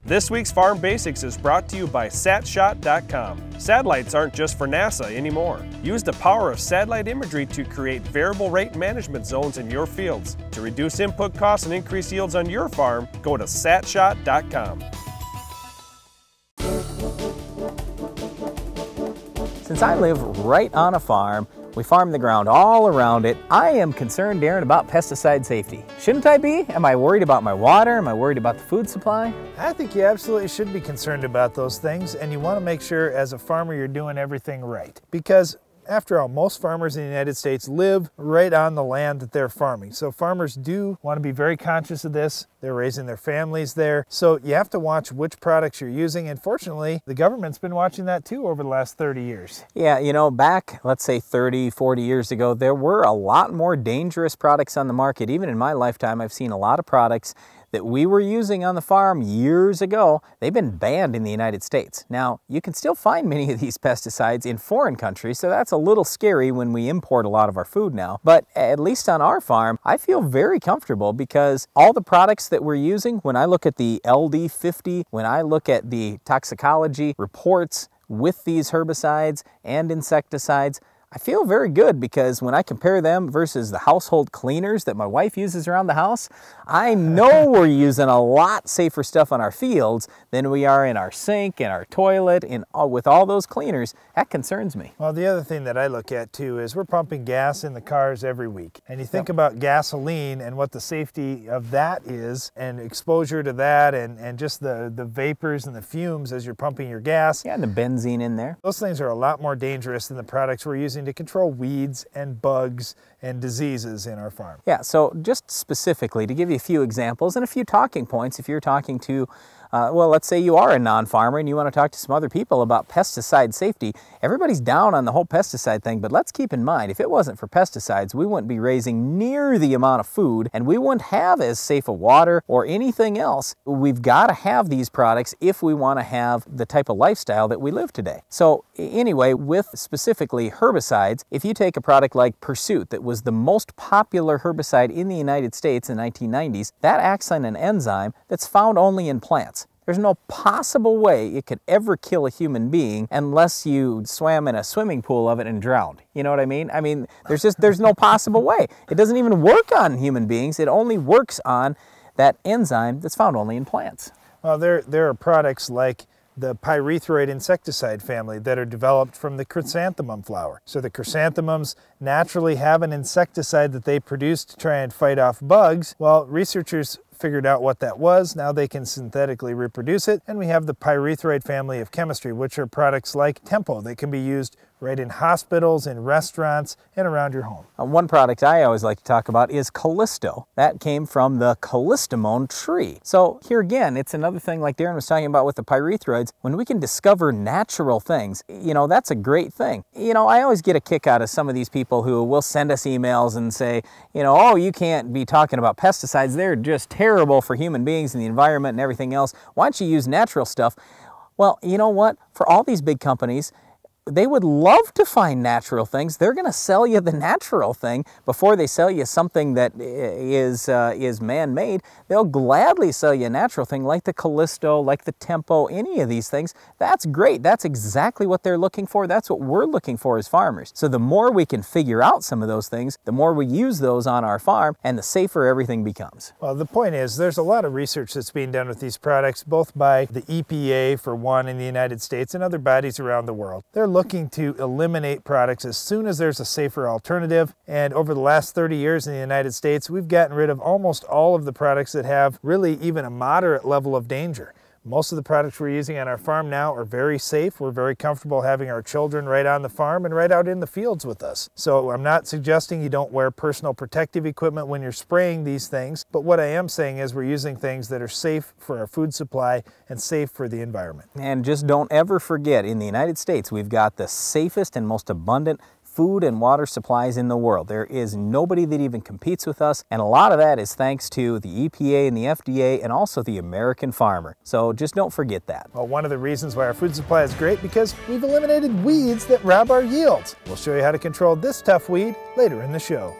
This week's Farm Basics is brought to you by satshot.com. Satellites aren't just for NASA anymore. Use the power of satellite imagery to create variable rate management zones in your fields. To reduce input costs and increase yields on your farm, go to satshot.com. Since I live right on a farm, we farm the ground all around it, I am concerned, Darren, about pesticide safety. Shouldn't I be? Am I worried about my water? Am I worried about the food supply? I think you absolutely should be concerned about those things, and you want to make sure as a farmer you're doing everything right. Because after all, most farmers in the United States live right on the land that they're farming. So farmers do want to be very conscious of this. They're raising their families there. So you have to watch which products you're using. And fortunately, the government's been watching that too over the last 30 years. Yeah, you know, back, let's say 30, 40 years ago, there were a lot more dangerous products on the market. Even in my lifetime, I've seen a lot of products that we were using on the farm years ago. They've been banned in the United States. Now, you can still find many of these pesticides in foreign countries, so that's a little scary when we import a lot of our food now. But at least on our farm, I feel very comfortable because all the products that we're using, when I look at the LD50, when I look at the toxicology reports with these herbicides and insecticides, I feel very good because when I compare them versus the household cleaners that my wife uses around the house, I know we're using a lot safer stuff on our fields than we are in our sink, in our toilet, with all those cleaners. That concerns me. Well, the other thing that I look at too is we're pumping gas in the cars every week. And you think about gasoline and what the safety of that is and exposure to that and just the vapors and the fumes as you're pumping your gas. Yeah, and the benzene in there. Those things are a lot more dangerous than the products we're using to control weeds and bugs and diseases in our farm. Yeah, so just specifically to give you a few examples and a few talking points, if you're talking to well, let's say you are a non-farmer and you want to talk to some other people about pesticide safety. Everybody's down on the whole pesticide thing, but let's keep in mind, if it wasn't for pesticides, we wouldn't be raising near the amount of food and we wouldn't have as safe a water or anything else. We've got to have these products if we want to have the type of lifestyle that we live today. So anyway, with specifically herbicides, if you take a product like Pursuit that was the most popular herbicide in the United States in the 1990s, that acts on an enzyme that's found only in plants. There's no possible way it could ever kill a human being unless you swam in a swimming pool of it and drowned. You know what I mean? I mean, there's no possible way. It doesn't even work on human beings. It only works on that enzyme that's found only in plants. Well, there are products like the pyrethroid insecticide family that are developed from the chrysanthemum flower. So the chrysanthemums naturally have an insecticide that they produce to try and fight off bugs. Well, researchers figured out what that was. Now they can synthetically reproduce it. And we have the pyrethroid family of chemistry, which are products like Tempo that can be used right in hospitals, in restaurants, and around your home. One product I always like to talk about is Callisto. That came from the callistemon tree. So here again, it's another thing like Darren was talking about with the pyrethroids. When we can discover natural things, you know, that's a great thing. You know, I always get a kick out of some of these people who will send us emails and say, you know, oh, you can't be talking about pesticides. They're just terrible for human beings and the environment and everything else. Why don't you use natural stuff? Well, you know what? For all these big companies, they would love to find natural things. They're going to sell you the natural thing before they sell you something that is man-made. They'll gladly sell you a natural thing like the Callisto, like the Tempo, any of these things. That's great. That's exactly what they're looking for. That's what we're looking for as farmers. So the more we can figure out some of those things, the more we use those on our farm and the safer everything becomes. Well, the point is there's a lot of research that's being done with these products, both by the EPA, for one, in the United States and other bodies around the world. They're looking to eliminate products as soon as there's a safer alternative. And over the last 30 years in the United States, we've gotten rid of almost all of the products that have really even a moderate level of danger. Most of the products we're using on our farm now are very safe. We're very comfortable having our children right on the farm and right out in the fields with us. So I'm not suggesting you don't wear personal protective equipment when you're spraying these things, but what I am saying is we're using things that are safe for our food supply and safe for the environment. And just don't ever forget, in the United States, we've got the safest and most abundant food and water supplies in the world. There is nobody that even competes with us, and a lot of that is thanks to the EPA and the FDA and also the American farmer. So just don't forget that. Well, one of the reasons why our food supply is great because we've eliminated weeds that rob our yields. We'll show you how to control this tough weed later in the show.